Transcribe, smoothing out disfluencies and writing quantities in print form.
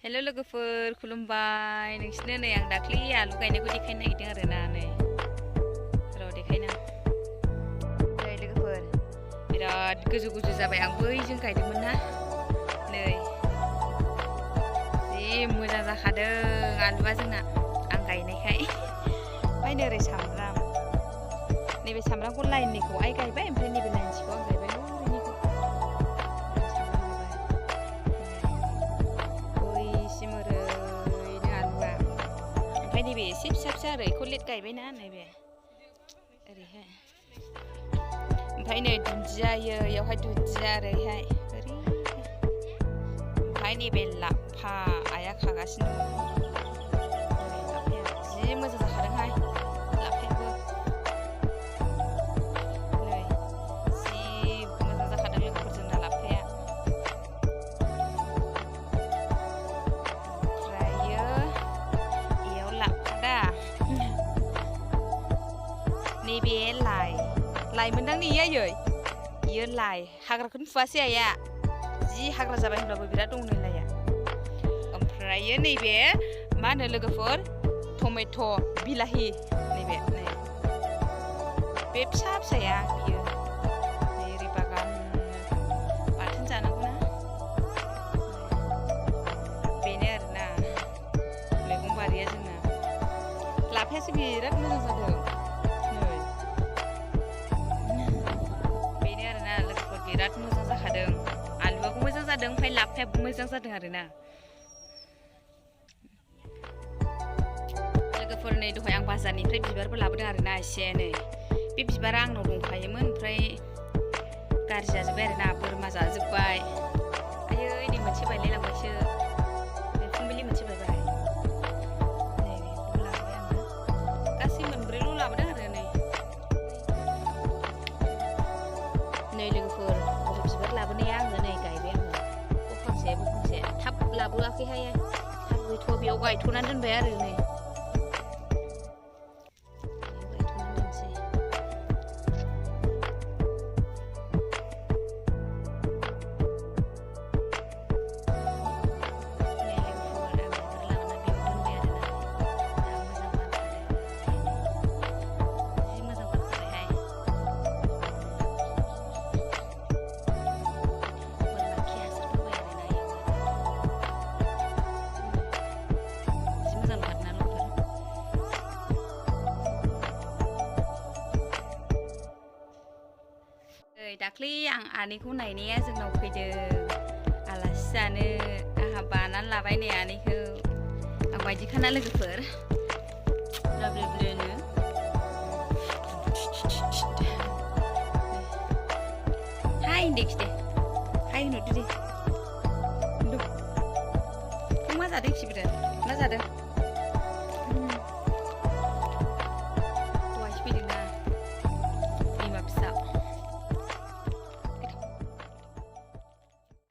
हेल' लोगोफोर खुलुमबाय नोंसिनो नै आं दाख्लि आलु गायनायखौ देखायनो नागिरदों आरोना नै र' देखायना नै लोगोफोर बिराद गोजौ गोजौ जाबाय आं बैजों गायदोंमोन ना नै जि मोजां जाखादों आलुआ जोंना आं गायनायखाय ओमफ्राय नै ओरै सामब्राम नैबे सामब्रामखौ लाइननिखौ आइ गायबाय ओमफ्राय नैबे लाइनसेखौ आं गायबाय ओमफ्राय नैबे एसे फिसा फिसा आरो बेखौ लेट गायबायना नैबे ओरैहाय ओमफ्राय नै दुन्दिया इयावहाय दुन्दिया ओरैहाय ओमफ्राय नैबे लाफा आइया खागासिनो लाफाया जि मोजां जाखादोंहाय लाफायाबो नै जि मोजां जाखादों लोगोफोर जोंना लाफाया नैबे लाइ मोनदां नै इयो लाइ हाग्राखौनो फुवासै आइया जि हाग्रा जाबाय होनब्लाबो बिराद दं नै लाइया ओमफ्रायो नैबे मा होनो लोगोफोर टमेट' बिलाहि नैबे नै बे फिसा फिसाया बियो नै ओरै बागान बाथोन जानांगौना बेनो आरोना मैगं बारिया जोंना लाफायासो बिराद मोजां जादों बिराद मोजां जाखादों आलुआबो मोजां जादों ओमफ्राय लाफायाबो मोजां जादों आरोना लोगोफोर नै दहाय आं बाजारनिफ्राय बिबारबो लाबोदों आरोना एसे नै बे बिबारा आंनाव दंखायोमोन ओमफ्राय गाज्रि जाजोब्बाय आरोना बोरमा जाजोब्बाय आयै नै मोनसे बायलायलांबायसो बे फुंबिलि मोनसे बायबाय नै बेखौ लाबोबाय आङो गासै मोनब्रैल' लाबोदों आरो नै लोगोफोर बिबार लाबोनाया आङो नै गायबाय आङो बखांसे थाब लाबोआखैहाय थाब गैथ'आ बेयाव गायथ'नानै दोनबाय आरो नै दाख्लै आं आनैखौ नायनाया जोंनाव फैदों आलासि जानो आंहा बानानै लाबाय नै आनैखौ आं बायदिखाना लोगोफोर ब्लेब्लेनो हाय होनदोंखि दे हाय होनहरदो दे मा जादों खिब्रा मा जादों